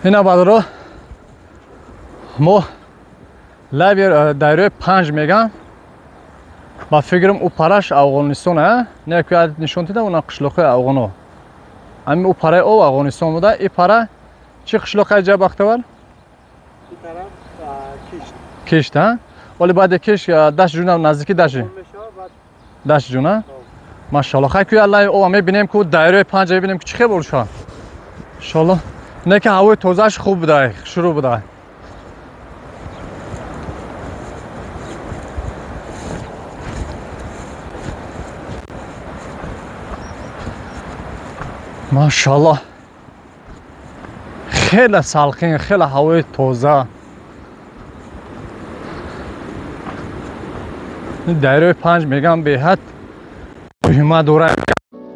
اینا بعد رو ما لایو دایره 5 میگم با فکرم او پارش افغانستانه نه که نشون داده اون قشلاق افغانو اما او پاره او افغانستان بوده این پاره چه قشلاق جا بختور این طرف کشت کشت ها ولی بعد کش دشت جونه نزدیکی دشت دشت جونه ماشاءالله خیلی که الله او میبینیم که دایره 5 میبینیم که چه خبر شد ان شاء الله نه که هوای تازهش خوب بوده شروع بوده ماشاءالله خیلی سالخین خیلی هوای تازه این دایره 5 میگم به حد مهمه دوره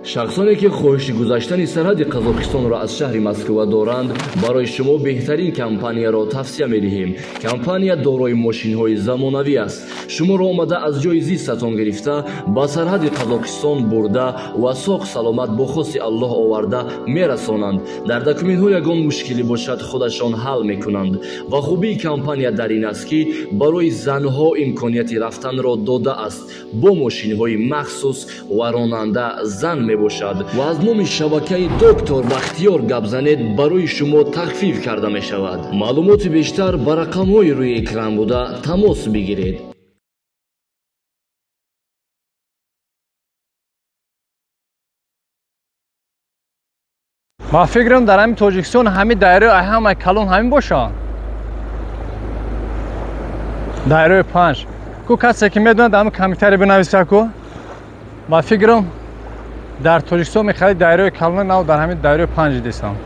شخصانی که خواهش گذاشتن سرحد قزاقستان را از شهر مسکو دارند برای شما بهترین کمپانی را توصیه می‌دهیم. کمپانی دارای ماشین‌های زمانوی است. شما را آمده از جای زیستتان گرفته با سرحد قزاقستان برده و ساق سلامت با خواست الله آورده میرسانند. در دکومنت‌ها یگان مشکلی باشد خودشان حل می‌کنند و خوبی کمپانی در این است که برای زنها امکانیت رفتن را داده است با ماشین‌های مخصوص و راننده زن باشد و از نام شبکه دکتر بختیار گپ زنید برای شما تخفیف کرده می شود. معلومات بیشتر بر رقم های روی اکران بوده تماس بگیرید. ما فکرم در همین تاجیکستان همین دایره همه کلان همین باشه دایره 5 کو کسی که میدونه در همین کامپیوتر بنویسه کو ما فکرم در تاجیکستان میخواد دایره کلان نو در همین دایره 5 دیدم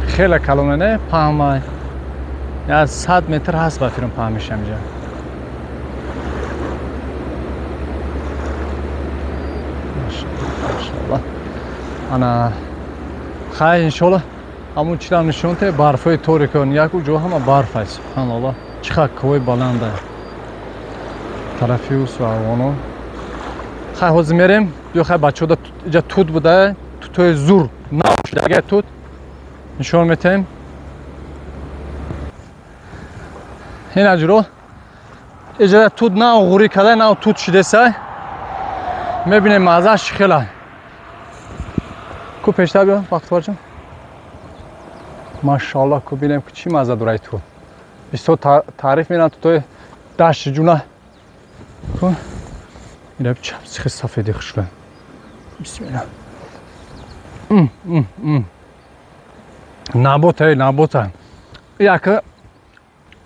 خیلی کلانه نه پهمه یا 100 متر هست با فکرم پهمش اینجا ماشاءالله انا خیلی انشالله همون چیزا نشونته برفای طوری کن یک جو همه برف است سبحان الله چقدر کوه بلنده طرفی اوست و اوانو خیلی حوض میریم دیو خیلی بچه ها اینجا توت بوده توت زور نشده اگه توت نشون میتیم این اجرو اینجا توت نه غوری کده نه توت شده سه میبینیم مزهش خیلی کو پیشتر بیا بختیار جان ماشاءالله کو بینیم که چی مزه داره تو بیستو تعریف میرن تو دشت جونه کن اینا چپس خیلی سفیدی خوشگل بسم الله نبوته یک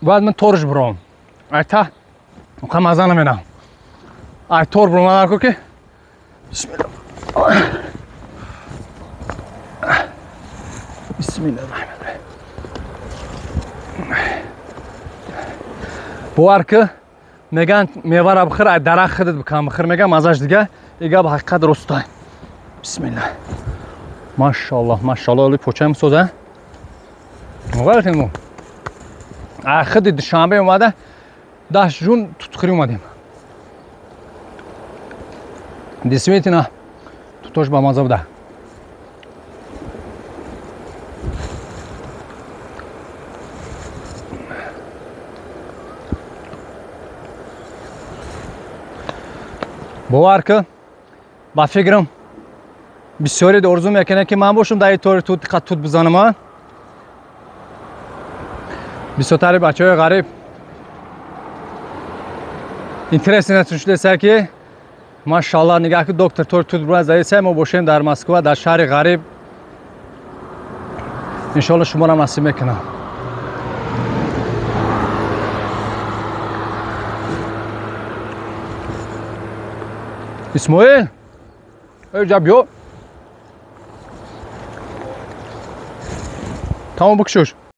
باید من تورش برام ایتا مخواه مزه نمینم ای تور برام درکو که بسم الله بسم الله الرحمن الرحیم باور که میگن میوه را بخیر از درخت خودت بکن بخیر میگم مزهش دیگه ایگه به حقیقت درسته بسم الله ماشاءالله ولی پوچه میسازه مغال کنیم خود دوشنبه اومده 10 جون توتخری اومدیم دیسمیتی نه توتاش با مزه بوده باور که با فکرم بسیاری آرزو میکنه که من باشم در این طور توت بزنم بسیاری بچه های غریب اینترس نشده سر که ماشاءالله نگاه که دکتر طور توت برای سه ما باشیم در مسکو در شهر غریب انشالله شما را نصیب میکنم اسماعیل اینجا بیا تمام بکشوش